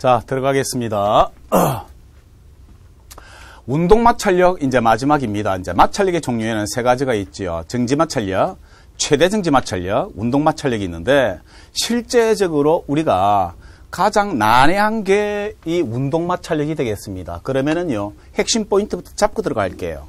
자, 들어가겠습니다. 운동 마찰력 이제 마지막입니다. 이제 마찰력의 종류에는 세 가지가 있지요. 정지 마찰력, 최대 정지 마찰력, 운동 마찰력이 있는데 실제적으로 우리가 가장 난해한 게 이 운동 마찰력이 되겠습니다. 그러면은요, 핵심 포인트부터 잡고 들어갈게요.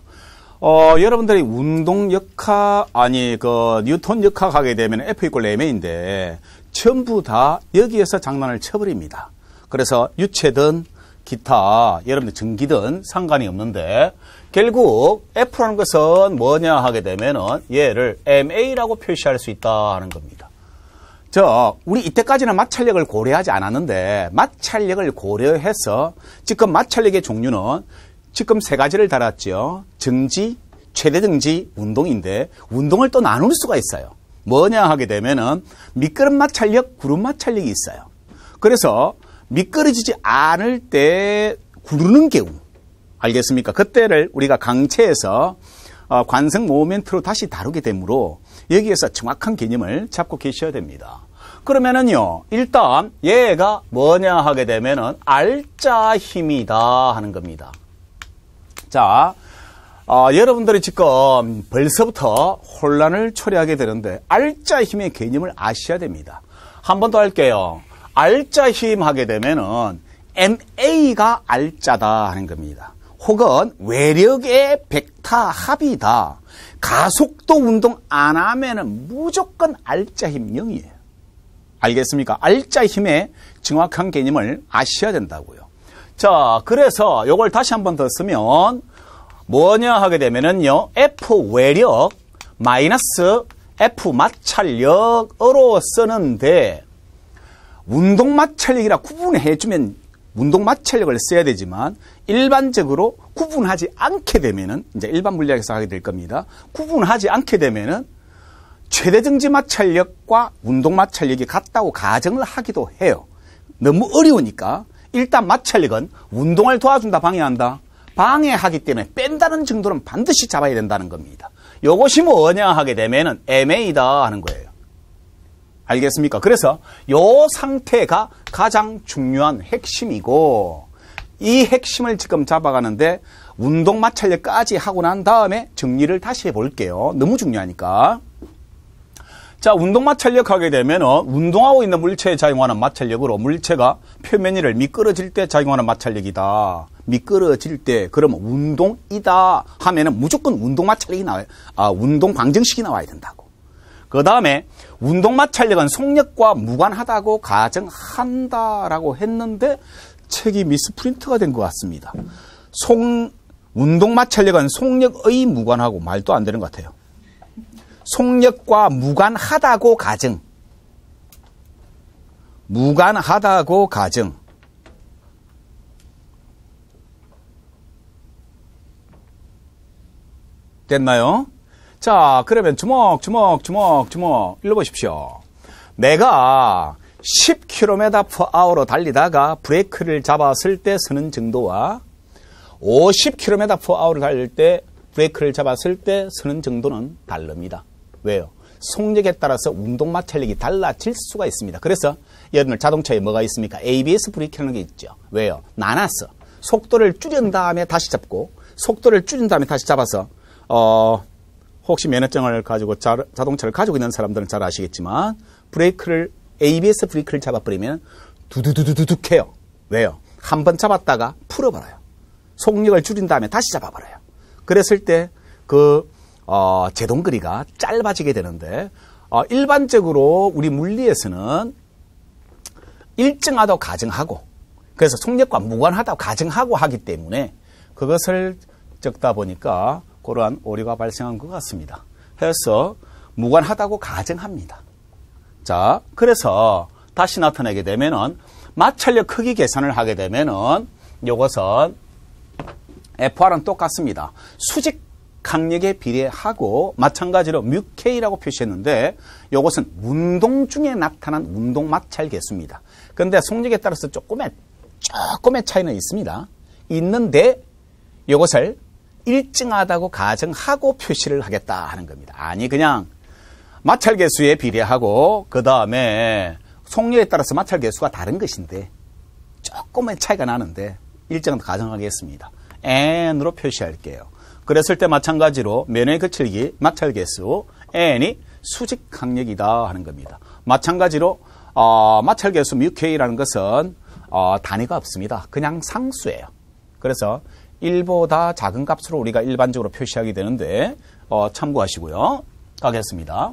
여러분들이 운동 역학, 뉴턴 역학 하게 되면 F = ma인데 전부 다 여기에서 장난을 쳐버립니다. 그래서 유체든 기타, 여러분들 전기든 상관이 없는데 결국 F라는 것은 뭐냐 하게 되면은 얘를 ma라고 표시할 수 있다 하는 겁니다. 우리 이때까지는 마찰력을 고려하지 않았는데 마찰력을 고려해서 지금 마찰력의 종류는 지금 세 가지를 달았죠. 정지, 최대 정지, 운동인데 운동을 또 나눌 수가 있어요. 뭐냐 하게 되면은 미끄럼 마찰력, 구름 마찰력이 있어요. 그래서 미끄러지지 않을 때 구르는 경우, 알겠습니까? 그때를 우리가 강체에서 관성 모멘트로 다시 다루게 되므로 여기에서 정확한 개념을 잡고 계셔야 됩니다. 그러면은요, 일단 얘가 뭐냐 하게 되면은 알짜 힘이다 하는 겁니다. 자, 여러분들이 지금 벌써부터 혼란을 초래하게 되는데 알짜 힘의 개념을 아셔야 됩니다. 한 번 더 할게요. 알짜 힘 하게 되면은 MA가 알짜다 하는 겁니다. 혹은 외력의 벡터 합이다. 가속도 운동 안 하면은 무조건 알짜 힘 0이에요. 알겠습니까? 알짜 힘의 정확한 개념을 아셔야 된다고요. 자, 그래서 요걸 다시 한 번 더 쓰면 뭐냐 하게 되면은요, F 외력 마이너스 F 마찰력으로 쓰는데 운동 마찰력이라 구분해주면 운동 마찰력을 써야 되지만 일반적으로 구분하지 않게 되면은 이제 일반 물리학에서 하게 될 겁니다. 구분하지 않게 되면은 최대 정지 마찰력과 운동 마찰력이 같다고 가정을 하기도 해요. 너무 어려우니까 일단 마찰력은 운동을 도와준다, 방해한다. 방해하기 때문에 뺀다는 정도는 반드시 잡아야 된다는 겁니다. 이것이 뭐냐 하게 되면은 MA다 하는 거예요. 알겠습니까? 그래서 요 상태가 가장 중요한 핵심이고 이 핵심을 지금 잡아가는데 운동 마찰력까지 하고 난 다음에 정리를 다시 해볼게요. 너무 중요하니까. 자, 운동 마찰력 하게 되면은 운동하고 있는 물체에 작용하는 마찰력으로 물체가 표면 위를 미끄러질 때 작용하는 마찰력이다. 미끄러질 때 그러면 운동이다 하면은 무조건 운동 마찰력이 나와요. 운동 방정식이 나와야 된다고. 그 다음에 운동 마찰력은 속력과 무관하다고 가정한다라고 했는데 책이 미스프린트가 된 것 같습니다. 운동 마찰력은 속력의 무관하고 말도 안 되는 것 같아요. 속력과 무관하다고 가정. 무관하다고 가정. 됐나요? 자, 그러면 주먹. 일로 보십시오. 내가 10km/h로 달리다가 브레이크를 잡았을 때 서는 정도와 50km/h를 달릴 때 브레이크를 잡았을 때 서는 정도는 다릅니다. 왜요? 속력에 따라서 운동 마찰력이 달라질 수가 있습니다. 그래서 여러분들 자동차에 뭐가 있습니까? ABS 브레이크라는 게 있죠. 왜요? 나눠서 속도를 줄인 다음에 다시 잡고 속도를 줄인 다음에 다시 잡아서 혹시 면허증을 가지고 자동차를 가지고 있는 사람들은 잘 아시겠지만 ABS 브레이크를 잡아버리면 두두두두둑 해요. 왜요? 한번 잡았다가 풀어버려요. 속력을 줄인 다음에 다시 잡아버려요. 그랬을 때 제동거리가 짧아지게 되는데 일반적으로 우리 물리에서는 일정하다고 가정하고 그래서 속력과 무관하다고 가정하고 하기 때문에 그것을 적다 보니까 그러한 오류가 발생한 것 같습니다. 그래서 무관하다고 가정합니다. 자, 그래서 다시 나타내게 되면은 마찰력 크기 계산을 하게 되면은 요것은 FR은 똑같습니다. 수직 강력에 비례하고 마찬가지로 뮤K라고 표시했는데 요것은 운동 중에 나타난 운동 마찰 개수입니다. 그런데 속력에 따라서 조금의 차이는 있습니다. 있는데 요것을 일정하다고 가정하고 표시를 하겠다 하는 겁니다. 아니 그냥 마찰 개수에 비례하고 그 다음에 속력에 따라서 마찰 개수가 다른 것인데 조금의 차이가 나는데 일정은 가정하겠습니다. n으로 표시할게요. 그랬을 때 마찬가지로 면의 거칠기, 마찰계수 n이 수직 항력이다 하는 겁니다. 마찬가지로 마찰계수 μk라는 것은 단위가 없습니다. 그냥 상수예요. 그래서 1보다 작은 값으로 우리가 일반적으로 표시하게 되는데 참고하시고요. 가겠습니다.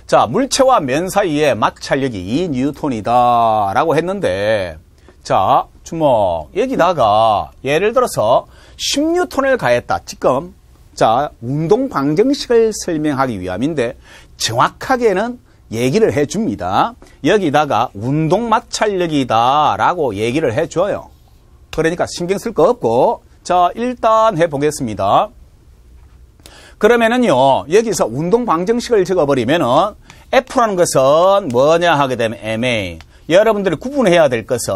자, 물체와 면 사이의 마찰력이 2뉴턴이다 라고 했는데, 자, 주목. 여기다가 예를 들어서 10뉴턴을 가했다. 지금 자, 운동 방정식을 설명하기 위함인데 정확하게는 얘기를 해줍니다. 여기다가 운동 마찰력이다 라고 얘기를 해줘요. 그러니까 신경 쓸 거 없고, 자, 일단 해보겠습니다. 그러면은요, 여기서 운동 방정식을 적어버리면은 F라는 것은 뭐냐 하게 되면 MA. 여러분들이 구분해야 될 것은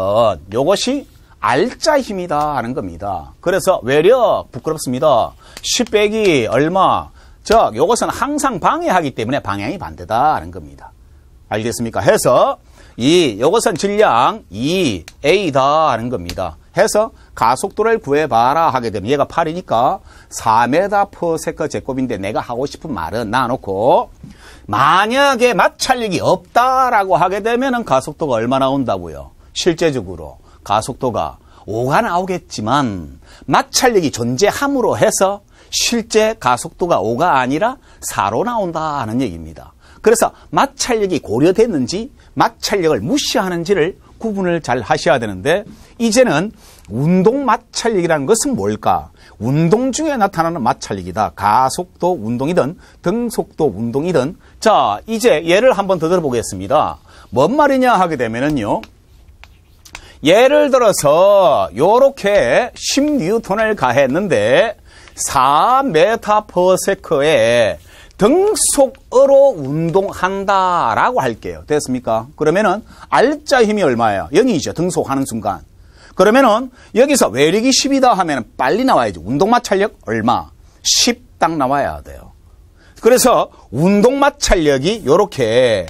요것이 R자 힘이다 하는 겁니다. 그래서 외력 부끄럽습니다. 10 빼기 얼마. 즉, 요것은 항상 방해하기 때문에 방향이 반대다 하는 겁니다. 알겠습니까? 해서 요것은 질량 2A다 하는 겁니다. 해서 가속도를 구해봐라 하게 되면 얘가 8이니까 4m/s 제곱인데 내가 하고 싶은 말은 놔놓고 만약에 마찰력이 없다라고 하게 되면 가속도가 얼마 나온다고요? 실제적으로 가속도가 5가 나오겠지만 마찰력이 존재함으로 해서 실제 가속도가 5가 아니라 4로 나온다는 얘기입니다. 그래서 마찰력이 고려됐는지 마찰력을 무시하는지를 구분을 잘 하셔야 되는데, 이제는 운동 마찰력이라는 것은 뭘까? 운동 중에 나타나는 마찰력이다. 가속도 운동이든 등속도 운동이든. 자, 이제 예를 한번 더 들어보겠습니다. 뭔 말이냐 하게 되면은요, 예를 들어서 요렇게 10뉴턴을 가했는데 4m/s에 등속으로 운동한다라고 할게요. 됐습니까? 그러면은 R자 힘이 얼마예요? 0이죠. 등속하는 순간. 그러면은 여기서 외력이 10이다 하면은 빨리 나와야죠. 운동 마찰력 얼마? 10 딱 나와야 돼요. 그래서 운동 마찰력이 요렇게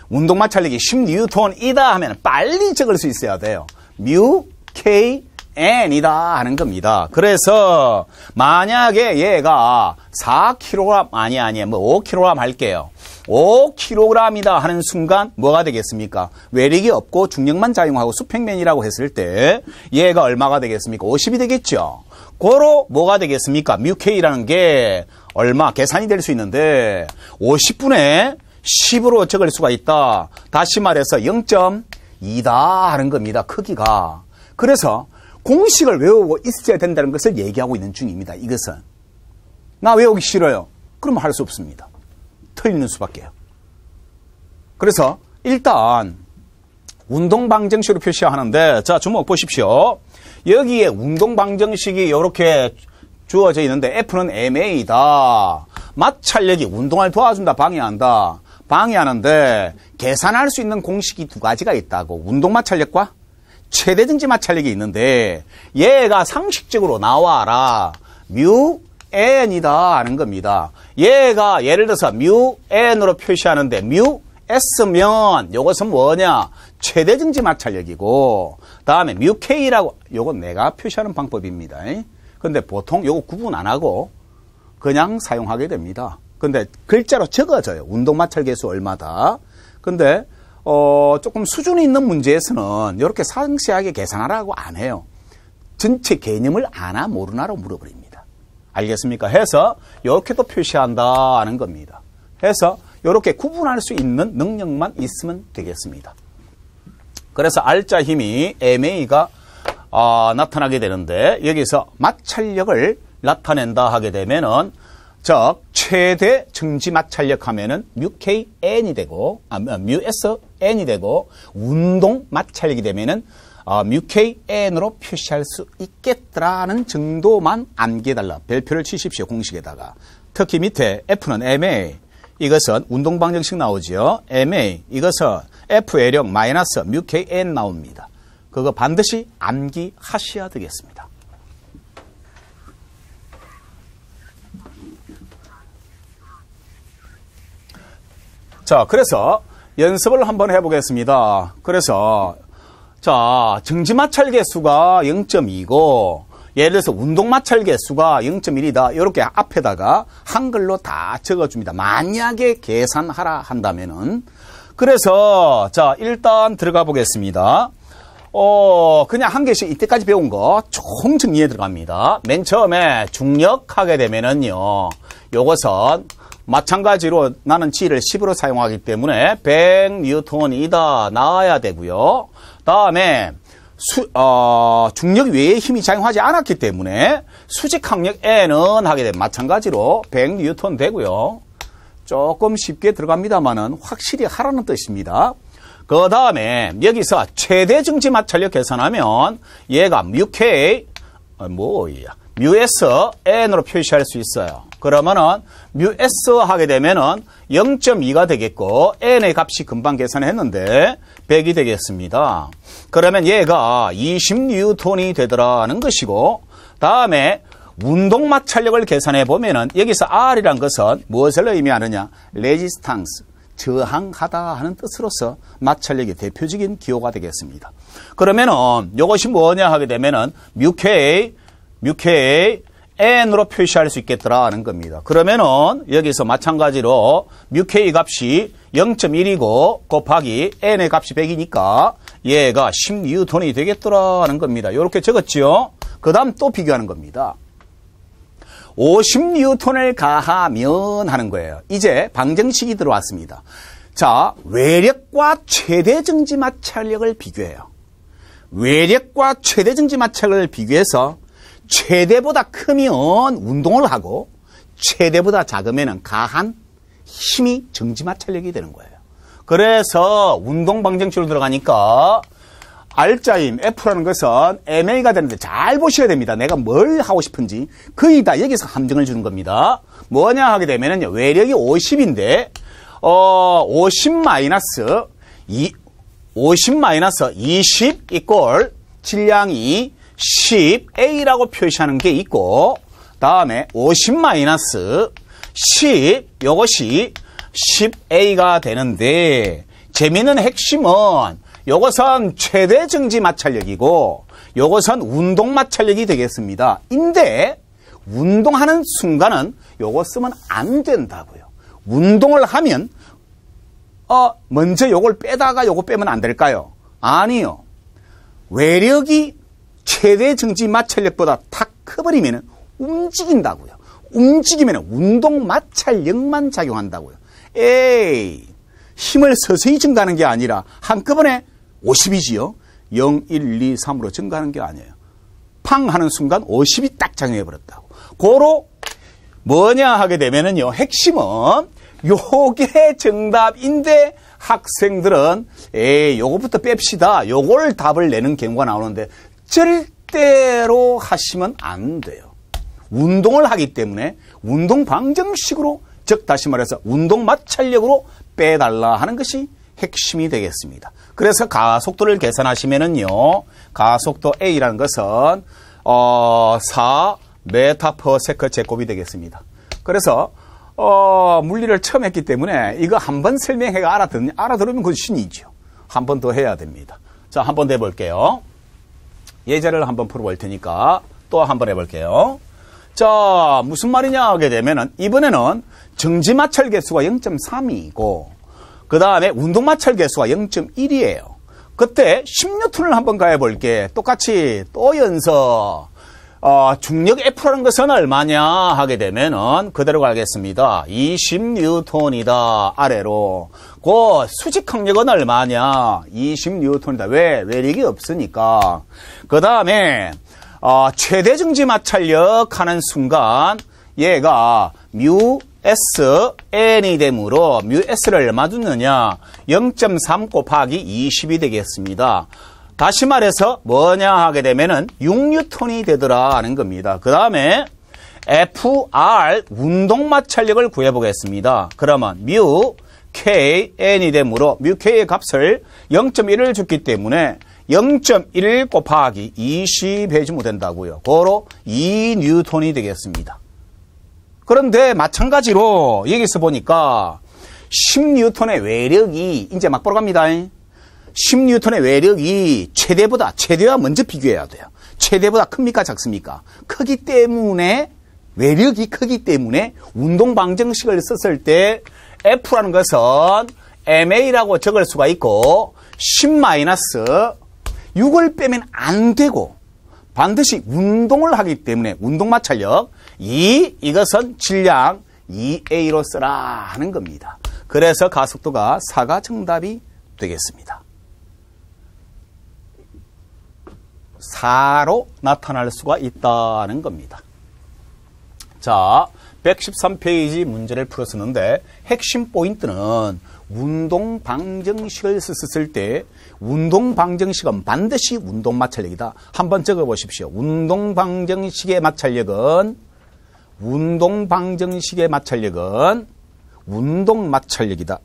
운동 마찰력이 10뉴턴이다 하면 빨리 적을 수 있어야 돼요. 뮤 K N이다 하는 겁니다. 그래서 만약에 얘가 4kg 아니 뭐 5kg 할게요. 5kg이다 하는 순간 뭐가 되겠습니까? 외력이 없고 중력만 작용하고 수평면이라고 했을 때 얘가 얼마가 되겠습니까? 50이 되겠죠. 고로 뭐가 되겠습니까? 뮤K라는 게 얼마 계산이 될 수 있는데 50분의 10으로 적을 수가 있다. 다시 말해서 0.2다 하는 겁니다. 크기가. 그래서 공식을 외우고 있어야 된다는 것을 얘기하고 있는 중입니다. 이것은. 나 외우기 싫어요. 그러면 할 수 없습니다. 틀리는 수밖에요. 그래서 일단 운동 방정식으로 표시하는데, 자, 주목 보십시오. 여기에 운동 방정식이 이렇게 주어져 있는데 F는 MA다. 마찰력이 운동을 도와준다, 방해한다. 방해하는데 계산할 수 있는 공식이 두 가지가 있다고. 운동 마찰력과 최대 증지 마찰력이 있는데 얘가 상식적으로 나와라. 뮤 N이다 하는 겁니다. 얘가 예를 들어서 뮤 N으로 표시하는데 뮤 S면 요것은 뭐냐? 최대 증지 마찰력이고, 다음에 뮤 K라고 요건 내가 표시하는 방법입니다. 근데 보통 요거 구분 안 하고 그냥 사용하게 됩니다. 근데 글자로 적어져요. 운동 마찰 계수 얼마다. 근데 조금 수준이 있는 문제에서는 이렇게 상세하게 계산하라고 안 해요. 전체 개념을 아나 모르나로 물어버립니다. 알겠습니까? 해서 이렇게도 표시한다는 겁니다. 해서 이렇게 구분할 수 있는 능력만 있으면 되겠습니다. 그래서 R자 힘이 MA가 나타나게 되는데, 여기서 마찰력을 나타낸다 하게 되면은, 즉 최대 증지 마찰력 하면은 뮤KN이 되고, 뮤SN이 되고, 운동 마찰력이 되면은 뮤KN으로 표시할 수 있겠다라는 정도만 암기해달라. 별표를 치십시오. 공식에다가. 특히 밑에 F는 MA. 이것은 운동 방정식 나오죠. MA. 이것은 F 외력 마이너스 뮤KN 나옵니다. 그거 반드시 암기하셔야 되겠습니다. 자, 그래서 연습을 한번 해보겠습니다. 그래서 자, 정지마찰 개수가 0.2고 예를 들어서 운동마찰 개수가 0.1이다. 이렇게 앞에다가 한글로 다 적어줍니다. 만약에 계산하라 한다면은. 그래서 자, 일단 들어가 보겠습니다. 그냥 한 개씩 이때까지 배운 거 총 정리해 들어갑니다. 맨 처음에 중력하게 되면은요, 요것은 마찬가지로 나는 G를 10으로 사용하기 때문에 100N이다 나와야 되고요. 다음에 중력 외에 힘이 작용하지 않았기 때문에 수직 항력 N은 하게 되면 마찬가지로 100N 되고요. 조금 쉽게 들어갑니다만은 확실히 하라는 뜻입니다. 그 다음에 여기서 최대 정지 마찰력 계산하면 얘가 µK µS N으로 표시할 수 있어요. 그러면은 µS 하게 되면은 0.2가 되겠고 N의 값이 금방 계산했는데 100이 되겠습니다. 그러면 얘가 20N이 되더라는 것이고, 다음에 운동 마찰력을 계산해 보면은 여기서 R이란 것은 무엇을 의미하느냐? 레지스탕스, 저항하다 하는 뜻으로서 마찰력의 대표적인 기호가 되겠습니다. 그러면은 이것이 뭐냐 하게 되면은 µK N으로 표시할 수 있겠더라는 겁니다. 그러면은 여기서 마찬가지로 µK 값이 0.1이고 곱하기 N의 값이 100이니까 얘가 10N이 되겠더라는 겁니다. 이렇게 적었죠. 그 다음 또 비교하는 겁니다. 50N을 가하면 하는 거예요. 이제 방정식이 들어왔습니다. 자, 외력과 최대 정지 마찰력을 비교해요. 외력과 최대 정지 마찰력을 비교해서 최대보다 크면 운동을 하고 최대보다 작으면 가한 힘이 정지 마찰력이 되는 거예요. 그래서 운동 방정식으로 들어가니까 R자임 F라는 것은 MA가 되는데 잘 보셔야 됩니다. 내가 뭘 하고 싶은지 거의 다 여기서 함정을 주는 겁니다. 뭐냐 하게 되면은 외력이 50인데 50-20 이꼴 질량이 10A라고 표시하는 게 있고, 다음에 50-10 요것이 10A가 되는데, 재미있는 핵심은 요것은 최대 정지 마찰력이고 요것은 운동 마찰력이 되겠습니다. 인데 운동하는 순간은 요거 쓰면 안 된다고요. 운동을 하면 먼저 요걸 빼다가 요거 빼면 안 될까요? 아니요. 외력이 최대 정지 마찰력보다 탁 커버리면 움직인다고요. 움직이면 운동 마찰력만 작용한다고요. 에이, 힘을 서서히 증가하는 게 아니라 한꺼번에 50이지요. 0, 1, 2, 3으로 증가하는 게 아니에요. 팡 하는 순간 50이 딱 작용해버렸다고. 고로 뭐냐 하게 되면은요, 핵심은 요게 정답인데 학생들은 요거부터 뺍시다. 요걸 답을 내는 경우가 나오는데 절대로 하시면 안 돼요. 운동을 하기 때문에 운동 방정식으로, 즉 다시 말해서 운동 마찰력으로 빼달라 하는 것이 핵심이 되겠습니다. 그래서 가속도를 계산하시면은요, 가속도 A라는 것은 4m/s 제곱이 되겠습니다. 그래서 물리를 처음 했기 때문에 이거 한번 설명해 알아들으면 그건 신이죠. 한 번 더 해야 됩니다. 자, 한 번 더 해볼게요. 예제를 한번 풀어볼 테니까 또 한 번 해볼게요. 자, 무슨 말이냐 하게 되면은 이번에는 정지 마찰 개수가 0.3이고 그 다음에 운동 마찰 개수가 0.1이에요. 그때 10N을 한번 가해볼게. 똑같이 또 연서. 중력 F라는 것은 얼마냐 하게 되면은 그대로 가겠습니다. 20N이다 아래로. 그 수직 항력은 얼마냐? 20N이다. 왜? 외력이 없으니까. 그 다음에 최대 정지 마찰력 하는 순간 얘가 µSN이 되므로 µS를 얼마 두느냐? 0.3 곱하기 20이 되겠습니다. 다시 말해서 뭐냐 하게 되면은 6N이 되더라 하는 겁니다. 그 다음에 FR 운동 마찰력을 구해보겠습니다. 그러면 µKN이 되므로 µK의 값을 0.1을 줬기 때문에 0.1 곱하기 20 해주면 된다고요. 고로 2N이 되겠습니다. 그런데 마찬가지로 여기서 보니까 10N의 외력이 이제 막 보러 갑니다. 10N의 외력이 최대와 먼저 비교해야 돼요. 최대보다 큽니까 작습니까? 크기 때문에 외력이 크기 때문에 운동 방정식을 썼을 때 F라는 것은 MA라고 적을 수가 있고 10-6을 빼면 안 되고 반드시 운동을 하기 때문에 운동 마찰력 이것은 질량 2A로 쓰라 하는 겁니다. 그래서 가속도가 4가 정답이 되겠습니다. 4로 나타날 수가 있다는 겁니다. 자, 113페이지 문제를 풀었었는데 핵심 포인트는 운동 방정식을 썼을 때 운동 방정식은 반드시 운동 마찰력이다. 한번 적어 보십시오. 운동 방정식의 마찰력은 운동 마찰력이다.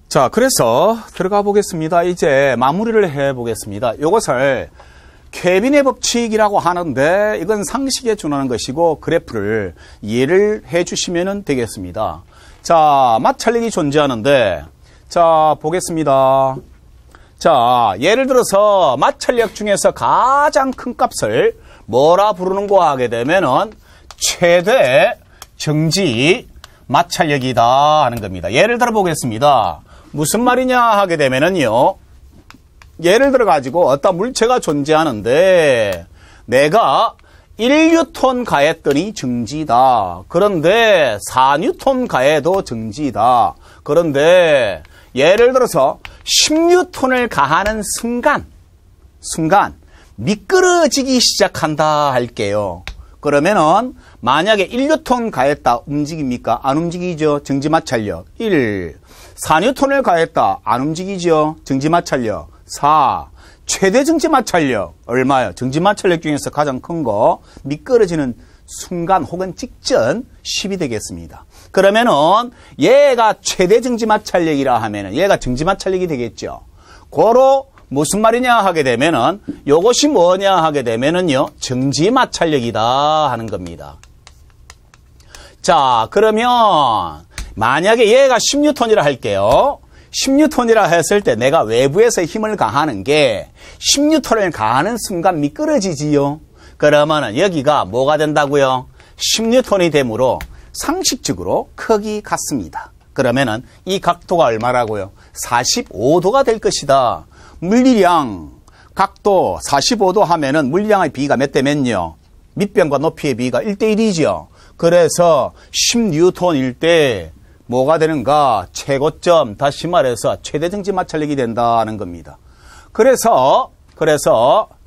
자, 그래서 들어가 보겠습니다. 이제 마무리를 해 보겠습니다. 이것을 케빈의 법칙이라고 하는데 이건 상식에 준하는 것이고 그래프를 이해를 해 주시면 되겠습니다. 자, 마찰력이 존재하는데 자, 보겠습니다. 자, 예를 들어서 마찰력 중에서 가장 큰 값을 뭐라 부르는고 하게 되면은 최대 정지 마찰력이다 하는 겁니다. 예를 들어 보겠습니다. 무슨 말이냐 하게 되면은요. 예를 들어 가지고 어떤 물체가 존재하는데 내가 1뉴턴 가했더니 정지다. 그런데 4뉴턴 가해도 정지다. 그런데 예를 들어서 10뉴턴을 가하는 순간 미끄러지기 시작한다 할게요. 그러면은 만약에 1뉴턴 가했다 움직입니까? 안 움직이죠. 정지 마찰력 1. 4뉴턴을 가했다. 안 움직이죠. 정지 마찰력 4. 최대 정지 마찰력 얼마요? 정지 마찰력 중에서 가장 큰 거 미끄러지는 순간 혹은 직전 10이 되겠습니다. 그러면은 얘가 최대 정지 마찰력이라 하면은 얘가 정지 마찰력이 되겠죠. 고로 무슨 말이냐 하게 되면은 요것이 뭐냐 하게 되면은요. 정지 마찰력이다 하는 겁니다. 자, 그러면 만약에 얘가 10뉴턴이라 할게요. 10뉴턴이라 했을 때 내가 외부에서 힘을 가하는 게 10뉴턴을 가하는 순간 미끄러지지요. 그러면은 여기가 뭐가 된다고요? 10뉴턴이 되므로 상식적으로 크기 같습니다. 그러면은 이 각도가 얼마라고요? 45도가 될 것이다. 물리량, 각도 45도 하면은 물리량의 비가 몇 대 몇요? 밑변과 높이의 비가 1대1이죠. 그래서 10뉴턴일 때 뭐가 되는가? 최고점, 다시 말해서 최대 정지 마찰력이 된다는 겁니다. 그래서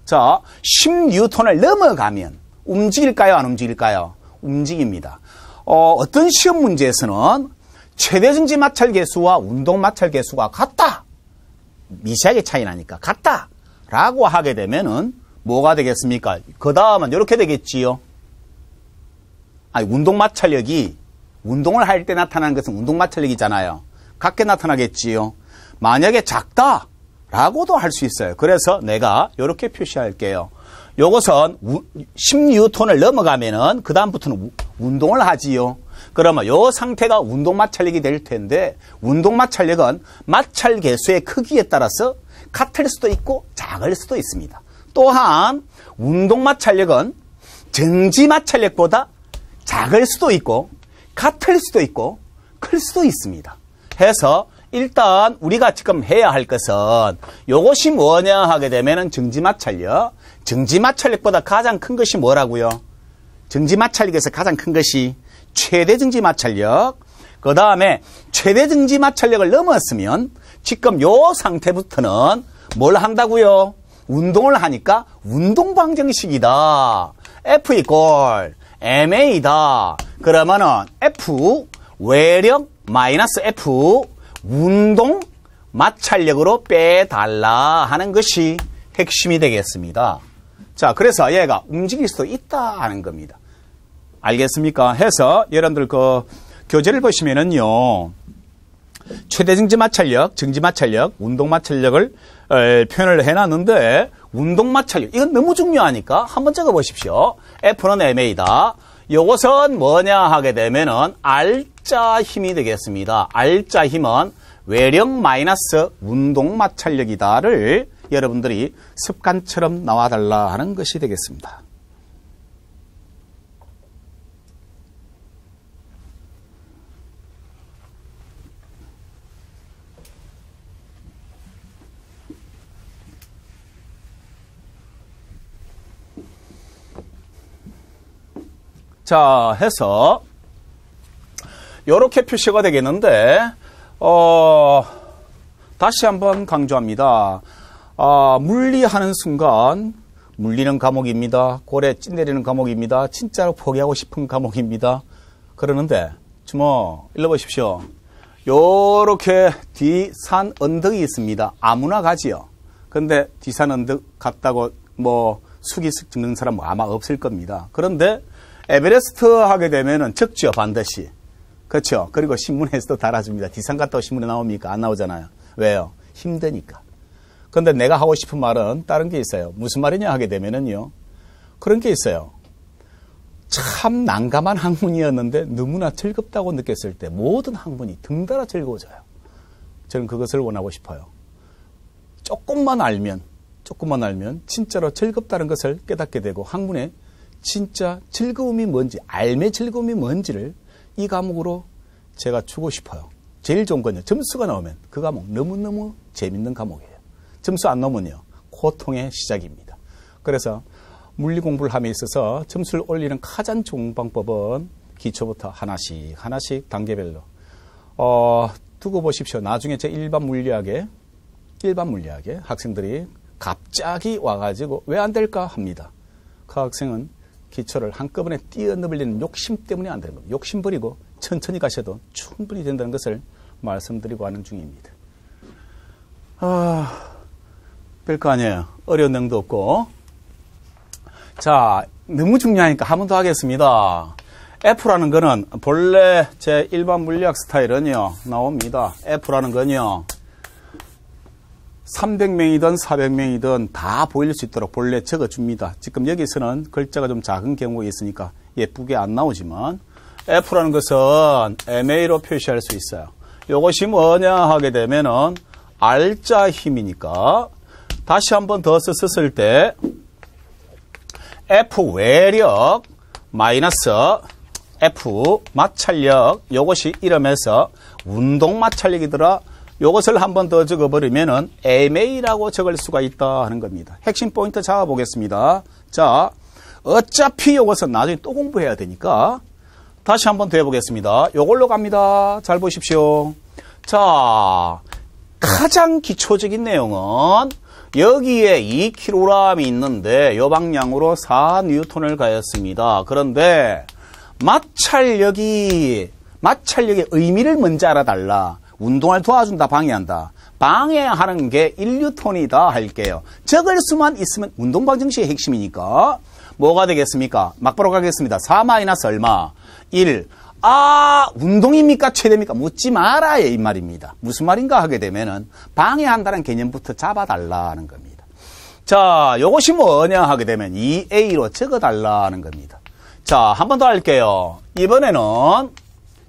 자, 10뉴턴을 넘어가면 움직일까요? 안 움직일까요? 움직입니다. 어떤 시험 문제에서는 최대 정지 마찰 계수와 운동 마찰 계수가 같다. 미세하게 차이 나니까 같다. 라고 하게 되면은 뭐가 되겠습니까? 그 다음은 이렇게 되겠지요. 아니, 운동 마찰력이 운동을 할 때 나타나는 것은 운동 마찰력이잖아요. 같게 나타나겠지요. 만약에 작다라고도 할 수 있어요. 그래서 내가 이렇게 표시할게요. 요것은 10뉴턴을 넘어가면은 그 다음부터는 운동을 하지요. 그러면 요 상태가 운동 마찰력이 될 텐데 운동 마찰력은 마찰 계수의 크기에 따라서 같을 수도 있고 작을 수도 있습니다. 또한 운동 마찰력은 정지 마찰력보다 작을 수도 있고 같을 수도 있고 클 수도 있습니다. 해서 일단 우리가 지금 해야 할 것은 요것이 뭐냐 하게 되면은 정지 마찰력. 정지 마찰력보다 가장 큰 것이 뭐라고요? 정지 마찰력에서 가장 큰 것이 최대 정지 마찰력. 그 다음에 최대 정지 마찰력을 넘었으면 지금 요 상태부터는 뭘 한다고요? 운동을 하니까 운동 방정식이다. F 이꼴 MA다. 그러면은 F 외력 마이너스 F 운동 마찰력으로 빼달라 하는 것이 핵심이 되겠습니다. 자, 그래서 얘가 움직일 수도 있다 하는 겁니다. 알겠습니까? 해서 여러분들 그 교재를 보시면은요. 최대 정지마찰력, 정지마찰력, 운동마찰력을 표현을 해놨는데 운동마찰력 이건 너무 중요하니까 한번 적어보십시오. F는 MA다. 이것은 뭐냐 하게 되면은 R자 힘이 되겠습니다. R자 힘은 외력 마이너스 운동마찰력이다를 여러분들이 습관처럼 나와달라 하는 것이 되겠습니다. 자, 해서 이렇게 표시가 되겠는데 다시 한번 강조합니다. 물리하는 순간 물리는 과목입니다. 고래 찐내리는 과목입니다. 진짜로 포기하고 싶은 과목입니다. 그러는데 주모 일러 보십시오. 요렇게 뒤산 언덕이 있습니다. 아무나 가지요. 근데 뒤산 언덕 갔다고 뭐 수기식 찍는 사람 아마 없을 겁니다. 그런데 에베레스트 하게 되면은 적죠, 반드시. 그렇죠. 그리고 신문에서도 달아줍니다. 뒤산 갔다고 신문에 나옵니까? 안 나오잖아요. 왜요? 힘드니까. 그런데 내가 하고 싶은 말은 다른 게 있어요. 무슨 말이냐 하게 되면은요. 그런 게 있어요. 참 난감한 학문이었는데 너무나 즐겁다고 느꼈을 때 모든 학문이 등달아 즐거워져요. 저는 그것을 원하고 싶어요. 조금만 알면 진짜로 즐겁다는 것을 깨닫게 되고 학문에 진짜 즐거움이 뭔지, 삶의 즐거움이 뭔지를 이 과목으로 제가 주고 싶어요. 제일 좋은 건요. 점수가 나오면 그 과목 너무너무 재밌는 과목이에요. 점수 안 나오면요. 고통의 시작입니다. 그래서 물리 공부를 함에 있어서 점수를 올리는 가장 좋은 방법은 기초부터 하나씩 단계별로 두고 보십시오. 나중에 제 일반 물리학에 학생들이 갑자기 와가지고 왜 안 될까 합니다. 그 학생은 기초를 한꺼번에 뛰어넘으려는 욕심 때문에 안 되는 겁니다. 욕심 버리고 천천히 가셔도 충분히 된다는 것을 말씀드리고 하는 중입니다. 별거 아니에요. 어려운 내용도 없고. 자, 너무 중요하니까 한 번 더 하겠습니다. F라는 거는 본래 제 일반 물리학 스타일은요, 나옵니다. F라는 건요, 300명이든 400명이든 다 보일 수 있도록 본래 적어줍니다. 지금 여기서는 글자가 좀 작은 경우가 있으니까 예쁘게 안 나오지만 F라는 것은 MA로 표시할 수 있어요. 이것이 뭐냐 하게 되면은 R자 힘이니까 다시 한 번 더 썼을 때 F 외력 마이너스 F 마찰력 이것이 이러면서 운동 마찰력이더라. 이것을 한 번 더 적어버리면은 MA라고 적을 수가 있다 하는 겁니다. 핵심 포인트 잡아보겠습니다. 자, 어차피 이것은 나중에 또 공부해야 되니까 다시 한 번 더 해보겠습니다. 이걸로 갑니다. 잘 보십시오. 자, 가장 기초적인 내용은 여기에 2kg이 있는데 이 방향으로 4N을 가했습니다. 그런데 마찰력의 의미를 먼저 알아달라. 운동을 도와준다, 방해한다. 방해하는 게 1N이다 할게요. 적을 수만 있으면 운동방정식의 핵심이니까 뭐가 되겠습니까? 막바로 가겠습니다. 4 마이너스 얼마? 1. 운동입니까? 최대입니까? 묻지 말아요, 이 말입니다. 무슨 말인가 하게 되면은 방해한다는 개념부터 잡아달라는 겁니다. 자, 이것이 뭐냐 하게 되면 2A로 적어달라는 겁니다. 자, 한 번 더 할게요. 이번에는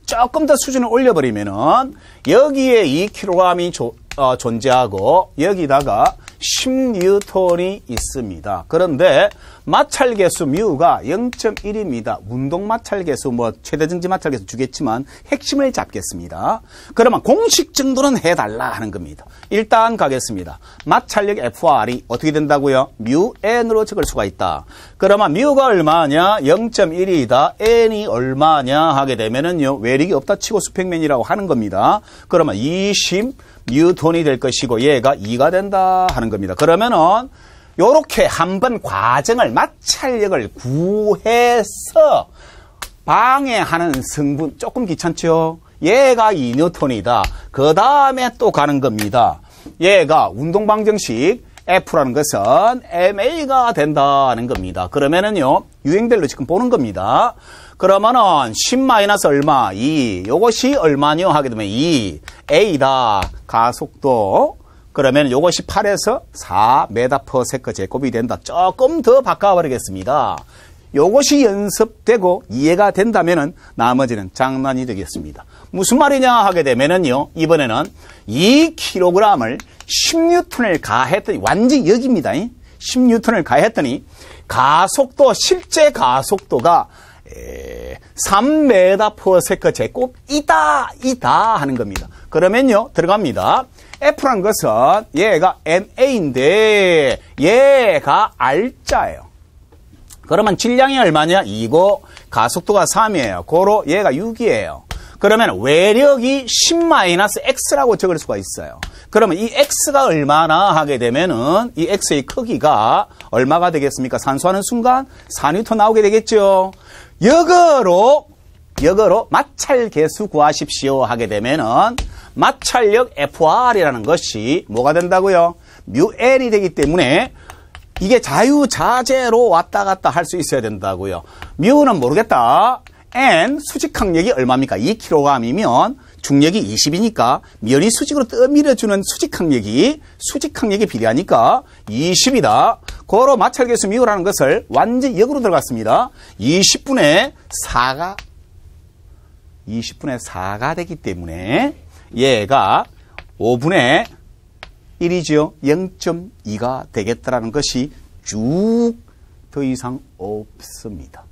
조금 더 수준을 올려버리면은 여기에 2kg이 존재하고 여기다가 10N이 있습니다. 그런데 마찰계수 뮤가 0.1입니다. 운동 마찰계수 최대 정지 마찰계수 주겠지만 핵심을 잡겠습니다. 그러면 공식 정도는 해달라 하는 겁니다. 일단 가겠습니다. 마찰력 FR이 어떻게 된다고요? 뮤N으로 적을 수가 있다. 그러면 뮤가 얼마냐? 0.1이다. N이 얼마냐 하게 되면은요, 외력이 없다 치고 수평면이라고 하는 겁니다. 그러면 20N이 될 것이고 얘가 2가 된다 하는 겁니다. 그러면은 요렇게 한번 과정을 마찰력을 구해서 방해하는 성분 조금 귀찮죠? 얘가 2N이다. 그 다음에 또 가는 겁니다. 얘가 운동방정식 F라는 것은 MA가 된다는 겁니다. 그러면은요, 유행별로 지금 보는 겁니다. 그러면은 10 마이너스 얼마? 2. 요것이 얼마뇨? 하게 되면 2. A다. 가속도. 그러면 요것이 8에서 4m/s 제곱이 된다. 조금 더 바꿔버리겠습니다. 요것이 연습되고 이해가 된다면은 나머지는 장난이 되겠습니다. 무슨 말이냐 하게 되면은요, 이번에는 2kg을 10N을 가했더니, 완전히 여기입니다. 10N을 가했더니, 가속도, 실제 가속도가 3m/s 제곱이다 하는 겁니다. 그러면요, 들어갑니다. F라는 것은 얘가 MA인데 얘가 R자예요. 그러면 질량이 얼마냐? 2고 가속도가 3이에요. 고로 얘가 6이에요. 그러면 외력이 10-x라고 적을 수가 있어요. 그러면 이 x가 얼마나 하게 되면은 이 x의 크기가 얼마가 되겠습니까? 산수하는 순간 4N 나오게 되겠죠. 역으로 마찰 계수 구하십시오 하게 되면은 마찰력 FR이라는 것이 뭐가 된다고요? μn이 되기 때문에 이게 자유자재로 왔다 갔다 할 수 있어야 된다고요. μ는 모르겠다. n 수직항력이 얼마입니까? 2kg이면 중력이 20이니까 면이 수직으로 떠밀어주는 수직항력이 비례하니까 20이다. 고로 마찰계수 μ라는 것을 완전히 역으로 들어갔습니다. 20분의 4가 되기 때문에 얘가 5분의 1이죠. 0.2가 되겠다라는 것이 쭉 더 이상 없습니다.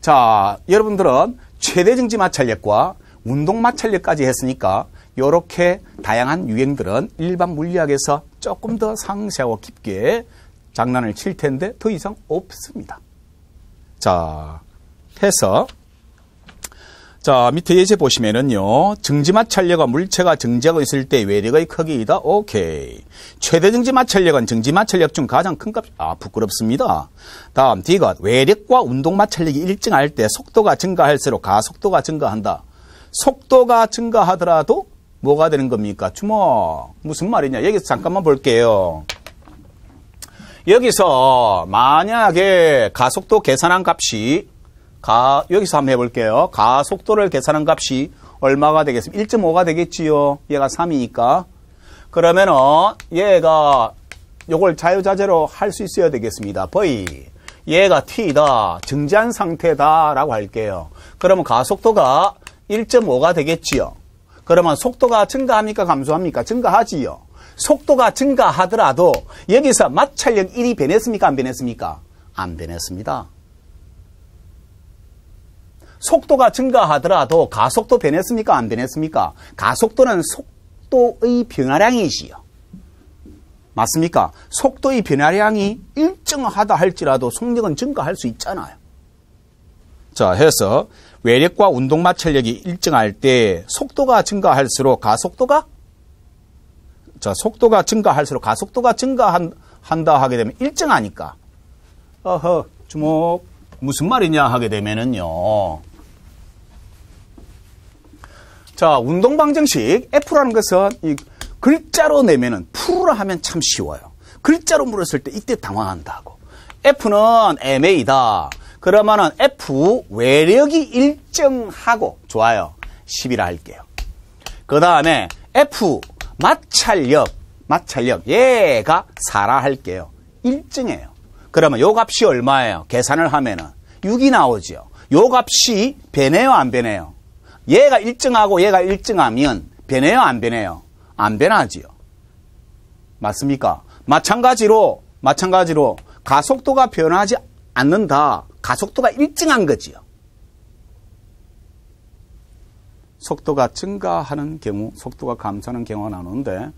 자, 여러분들은 최대 정지 마찰력과 운동 마찰력까지 했으니까 이렇게 다양한 유형들은 일반 물리학에서 조금 더 상세하고 깊게 장난을 칠 텐데 더 이상 없습니다. 자, 해서 자, 밑에 예제 보시면은요, 정지 마찰력은 물체가 정지하고 있을 때 외력의 크기이다. 오케이. 최대 정지 마찰력은 정지 마찰력 중 가장 큰 값. 부끄럽습니다. 다음, D가 외력과 운동 마찰력이 일정할 때 속도가 증가할수록 가속도가 증가한다. 속도가 증가하더라도 뭐가 되는 겁니까? 주목. 무슨 말이냐? 여기서 잠깐만 볼게요. 여기서 만약에 가속도 계산한 값이 여기서 한번 해볼게요. 가속도를 계산한 값이 얼마가 되겠습니까? 1.5가 되겠지요. 얘가 3이니까. 그러면은 얘가 요걸 자유자재로 할 수 있어야 되겠습니다. V. 얘가 T다. 정지한 상태다라고 할게요. 그러면 가속도가 1.5가 되겠지요. 그러면 속도가 증가합니까? 감소합니까? 증가하지요. 속도가 증가하더라도 여기서 마찰력 1이 변했습니까? 안 변했습니까? 안 변했습니다. 속도가 증가하더라도 가속도 변했습니까? 안 변했습니까? 가속도는 속도의 변화량이지요. 맞습니까? 속도의 변화량이 일정하다 할지라도 속력은 증가할 수 있잖아요. 자, 해서 외력과 운동 마찰력이 일정할 때 속도가 증가할수록 가속도가 증가한다 하게 되면 일정하니까. 주목. 무슨 말이냐 하게 되면은요. 자, 운동 방정식 F라는 것은 이 글자로 내면은 풀으라 하면 참 쉬워요. 글자로 물었을 때 이때 당황한다고. F는 MA다. 그러면은 F 외력이 일정하고 좋아요. 10이라 할게요. 그 다음에 F 마찰력 얘가 4라 할게요. 일정해요. 그러면 요 값이 얼마예요? 계산을 하면은 6이 나오죠. 요 값이 변해요, 안 변해요? 얘가 일정하고 얘가 일정하면 변해요, 안 변해요? 안 변하지요. 맞습니까? 마찬가지로 가속도가 변하지 않는다. 가속도가 일정한 거지요. 속도가 증가하는 경우, 속도가 감소하는 경우가 나오는데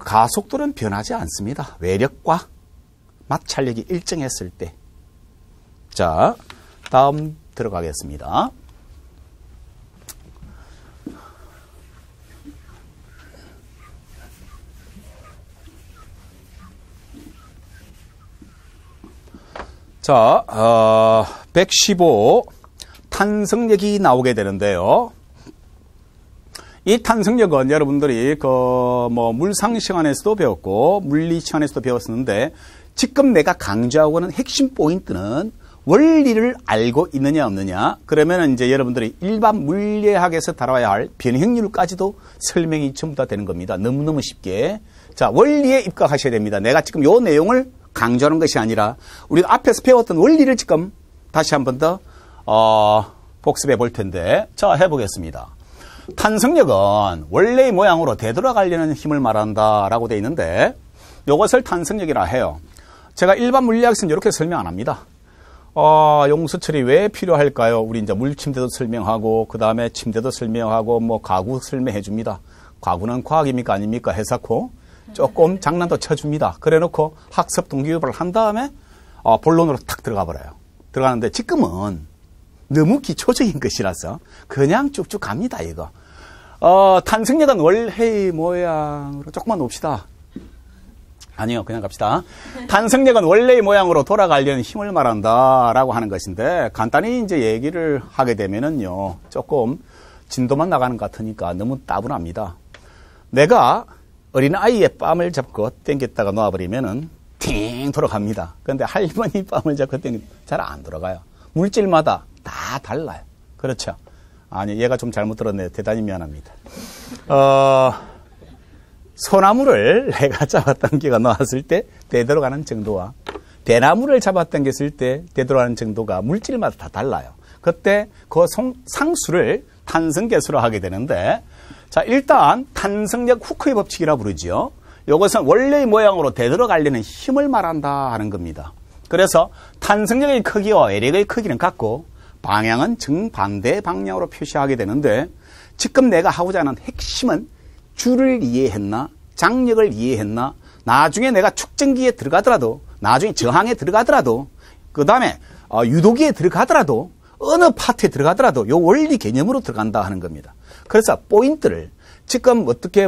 가속도는 변하지 않습니다. 외력과 마찰력이 일정했을 때. 자, 다음 들어가겠습니다. 자, 115 탄성력이 나오게 되는데요. 이 탄성력은 여러분들이 물상 시간에서도 배웠고 물리 시간에서도 배웠었는데 지금 내가 강조하고 있는 핵심 포인트는 원리를 알고 있느냐 없느냐. 그러면 이제 여러분들이 일반 물리학에서 다뤄야 할 변형률까지도 설명이 전부 다 되는 겁니다. 너무너무 쉽게. 자, 원리에 입각하셔야 됩니다. 내가 지금 요 내용을 강조하는 것이 아니라 우리가 앞에서 배웠던 원리를 지금 다시 한 번 더 복습해 볼 텐데, 자, 해보겠습니다. 탄성력은 원래의 모양으로 되돌아가려는 힘을 말한다라고 되어 있는데, 이것을 탄성력이라 해요. 제가 일반 물리학에서는 이렇게 설명 안 합니다. 용수철이 왜 필요할까요? 우리 이제 물침대도 설명하고, 그 다음에 침대도 설명하고, 뭐 가구 설명해 줍니다. 가구는 과학입니까 아닙니까? 해석고 조금 장난도 쳐줍니다. 그래 놓고 학습 동기유발을 한 다음에 본론으로 탁 들어가 버려요. 들어가는데 지금은 너무 기초적인 것이라서 그냥 쭉쭉 갑니다, 이거. 탄성력은 원래의 모양으로 조금만 놉시다. 아니요, 그냥 갑시다. 탄성력은 원래의 모양으로 돌아가려는 힘을 말한다라고 하는 것인데, 간단히 이제 얘기를 하게 되면은요, 조금 진도만 나가는 것 같으니까 너무 따분합니다. 내가 어린아이의 뺨을 잡고 당겼다가 놓아버리면은 팅 돌아갑니다. 그런데 할머니 뺨을 잡고 당기면 잘 안 돌아가요. 물질마다 다 달라요. 그렇죠? 아니, 얘가 좀 잘못 들었네요. 대단히 미안합니다. 소나무를 내가 잡아당기가 놓았을 때 되돌아가는 정도와 대나무를 잡아당겼을 때 되돌아가는 정도가 물질마다 다 달라요. 그때 그 상수를 탄성계수로 하게 되는데, 자, 일단 탄성력 후크의 법칙이라 부르죠. 이것은 원래의 모양으로 되돌아가려는 힘을 말한다 하는 겁니다. 그래서 탄성력의 크기와 외력의 크기는 같고 방향은 정반대 방향으로 표시하게 되는데, 지금 내가 하고자 하는 핵심은 줄을 이해했나, 장력을 이해했나, 나중에 내가 축전기에 들어가더라도, 나중에 저항에 들어가더라도, 그 다음에 유도기에 들어가더라도, 어느 파트에 들어가더라도 요 원리 개념으로 들어간다 하는 겁니다. 그래서 포인트를 지금 어떻게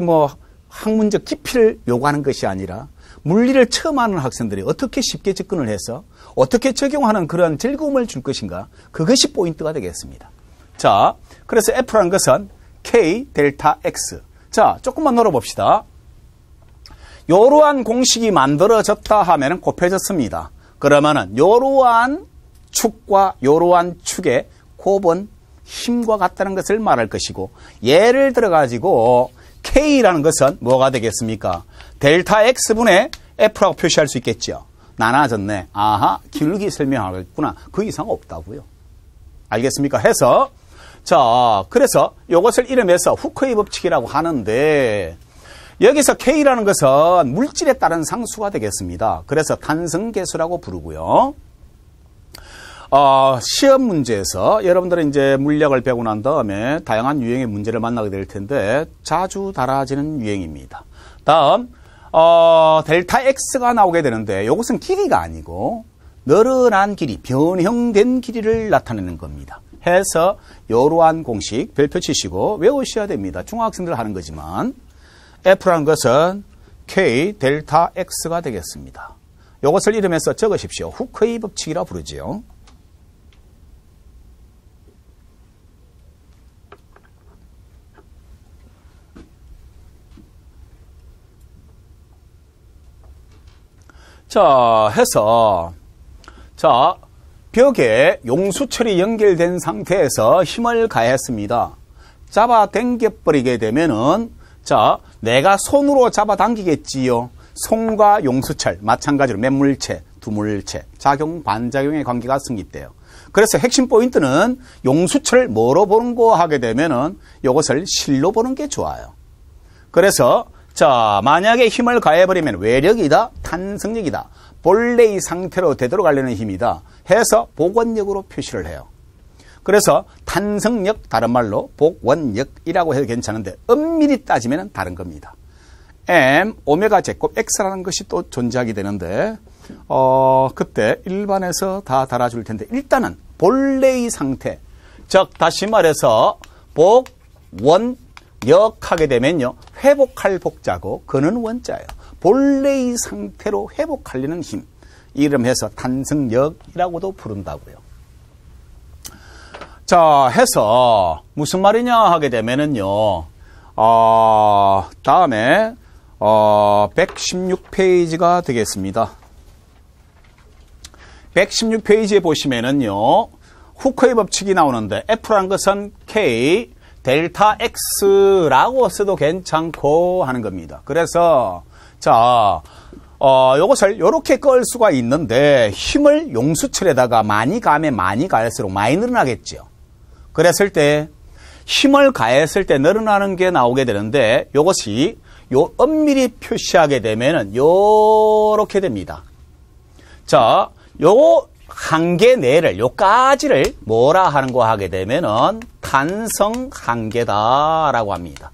학문적 깊이를 요구하는 것이 아니라 물리를 처음 하는 학생들이 어떻게 쉽게 접근을 해서 어떻게 적용하는 그런 즐거움을 줄 것인가, 그것이 포인트가 되겠습니다. 자, 그래서 F라는 것은 K 델타 X. 자, 조금만 놀아봅시다. 요러한 공식이 만들어졌다 하면은 곱해졌습니다. 그러면은 요러한 축과 요러한 축의 곱은 힘과 같다는 것을 말할 것이고, 예를 들어 가지고 K라는 것은 뭐가 되겠습니까? 델타 X분의 F라고 표시할 수 있겠죠. 나눠졌네. 아하, 길게 설명하겠구나. 그 이상 없다고요. 알겠습니까? 해서, 자, 그래서 이것을 이름해서 후크의 법칙이라고 하는데, 여기서 K라는 것은 물질에 따른 상수가 되겠습니다. 그래서 탄성계수라고 부르고요. 시험 문제에서 여러분들은 이제 물리학을 배우고 난 다음에 다양한 유형의 문제를 만나게 될 텐데 자주 달아지는 유형입니다. 다음, 델타 X가 나오게 되는데 이것은 길이가 아니고 늘어난 길이, 변형된 길이를 나타내는 겁니다. 해서 이러한 공식 별표 치시고 외우셔야 됩니다. 중학생들 하는 거지만 F라는 것은 K 델타 X가 되겠습니다. 이것을 이름해서 적으십시오. 후크의 법칙이라 부르지요. 자, 해서, 자, 벽에 용수철이 연결된 상태에서 힘을 가했습니다. 잡아당겨버리게 되면은, 자, 내가 손으로 잡아당기겠지요. 손과 용수철, 마찬가지로 맨물체, 두물체, 작용, 반작용의 관계가 성립돼요. 그래서 핵심 포인트는 용수철을 뭐로 보는 거 하게 되면은 이것을 실로 보는 게 좋아요. 그래서, 자, 만약에 힘을 가해버리면 외력이다, 탄성력이다, 본래의 상태로 되돌아가려는 힘이다 해서 복원력으로 표시를 해요. 그래서 탄성력, 다른 말로 복원력이라고 해도 괜찮은데 엄밀히 따지면 다른 겁니다. M, 오메가 제곱 X라는 것이 또 존재하게 되는데 그때 일반에서 다 달아줄 텐데 일단은 본래의 상태, 즉 다시 말해서 복원 역하게 되면요, 회복할 복자고 근은 원자예요. 본래의 상태로 회복하려는 힘, 이름해서 탄성력이라고도 부른다고요. 자, 해서 무슨 말이냐 하게 되면은요, 다음에 116페이지가 되겠습니다. 116페이지에 보시면은요, 후커의 법칙이 나오는데, F라는 것은 K, 델타 X라고 써도 괜찮고 하는 겁니다. 그래서, 자, 요것을 요렇게 끌 수가 있는데, 힘을 용수철에다가 많이 가면 많이 갈수록 많이 늘어나겠죠. 그랬을 때, 힘을 가했을 때 늘어나는 게 나오게 되는데, 요것이 요 엄밀히 표시하게 되면은 요렇게 됩니다. 자, 요 한계 내를, 요까지를 뭐라 하는 거 하게 되면은 탄성 한계다라고 합니다.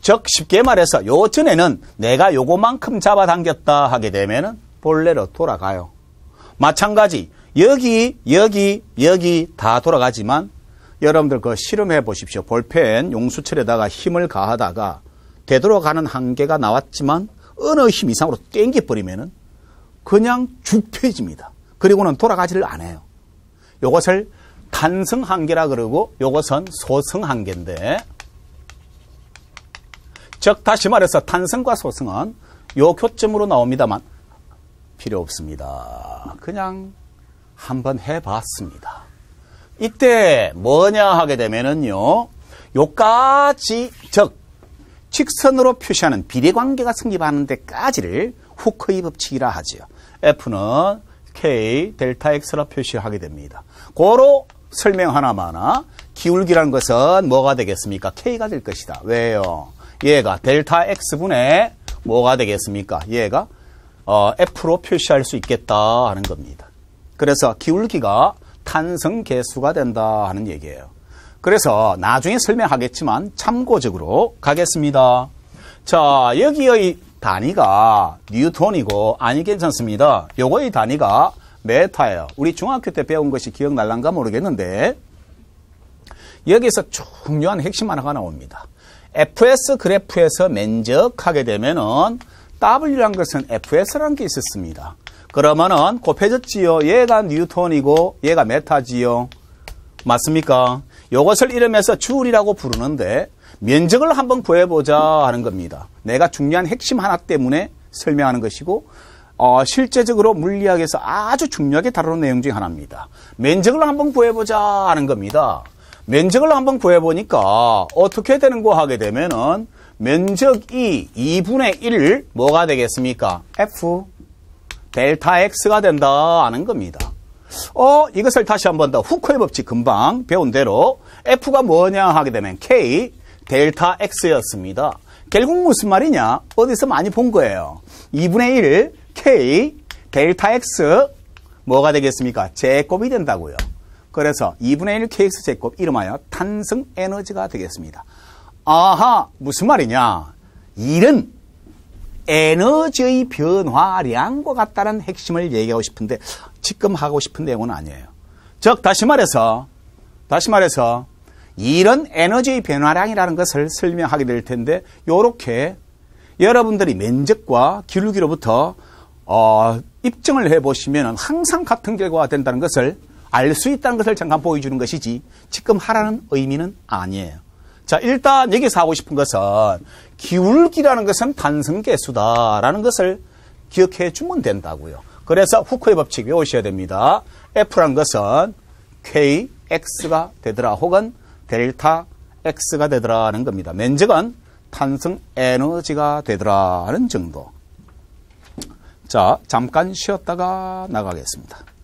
즉, 쉽게 말해서 요 전에는 내가 요거만큼 잡아당겼다 하게 되면은 본래로 돌아가요. 마찬가지, 여기 다 돌아가지만 여러분들 그거 실험해 보십시오. 볼펜 용수철에다가 힘을 가하다가 되돌아가는 한계가 나왔지만 어느 힘 이상으로 땡겨버리면은 그냥 죽 펴집니다. 그리고는 돌아가지를 않아요. 요것을 탄성 한계라 그러고 요것은 소성 한계인데, 즉 다시 말해서 탄성과 소성은 요 교점으로 나옵니다만 필요 없습니다. 그냥 한번 해봤습니다. 이때 뭐냐 하게 되면은요, 요까지, 즉 직선으로 표시하는 비례관계가 성립하는 데까지를 후커의 법칙이라 하죠. F는 K, 델타 X라 표시하게 됩니다. 고로 설명 하나마나 기울기라는 것은 뭐가 되겠습니까? K가 될 것이다. 왜요? 얘가 델타 X분의 뭐가 되겠습니까? 얘가 F로 표시할 수 있겠다 하는 겁니다. 그래서 기울기가 탄성 계수가 된다 하는 얘기예요. 그래서 나중에 설명하겠지만 참고적으로 가겠습니다. 자, 여기의 단위가 뉴턴이고, 아니 괜찮습니다. 요거의 단위가 메타예요. 우리 중학교 때 배운 것이 기억날란가 모르겠는데, 여기서 중요한 핵심 하나가 나옵니다. FS 그래프에서 면적하게 되면은 W란 것은 FS라는 게 있었습니다. 그러면은 곱해졌지요. 얘가 뉴턴이고 얘가 메타지요. 맞습니까? 요것을 이름해서 줄이라고 부르는데, 면적을 한번 구해보자 하는 겁니다. 내가 중요한 핵심 하나 때문에 설명하는 것이고, 실제적으로 물리학에서 아주 중요하게 다루는 내용 중 하나입니다. 면적을 한번 구해보자 하는 겁니다. 면적을 한번 구해보니까 어떻게 되는 거 하게 되면은 면적이 2분의 1 뭐가 되겠습니까? F 델타 X가 된다 하는 겁니다. 이것을 다시 한번 더 후커의 법칙 금방 배운 대로 F가 뭐냐 하게 되면 K 델타 X였습니다. 결국 무슨 말이냐? 어디서 많이 본 거예요. 2분의 1 K 델타 X 뭐가 되겠습니까? 제곱이 된다고요. 그래서 2분의 1 KX 제곱 이름하여 탄성 에너지가 되겠습니다. 아하, 무슨 말이냐? 일은 에너지의 변화량과 같다는 핵심을 얘기하고 싶은데 지금 하고 싶은 내용은 아니에요. 즉 다시 말해서 이런 에너지의 변화량이라는 것을 설명하게 될 텐데, 요렇게 여러분들이 면적과 기울기로부터 입증을 해보시면 항상 같은 결과가 된다는 것을 알 수 있다는 것을 잠깐 보여주는 것이지 지금 하라는 의미는 아니에요. 자, 일단 여기서 하고 싶은 것은 기울기라는 것은 탄성계수다라는 것을 기억해 주면 된다고요. 그래서 후커의 법칙 외우셔야 됩니다. F라는 것은 KX가 되더라 혹은 델타 X가 되더라는 겁니다. 면적은 탄성 에너지가 되더라는 정도. 자, 잠깐 쉬었다가 나가겠습니다.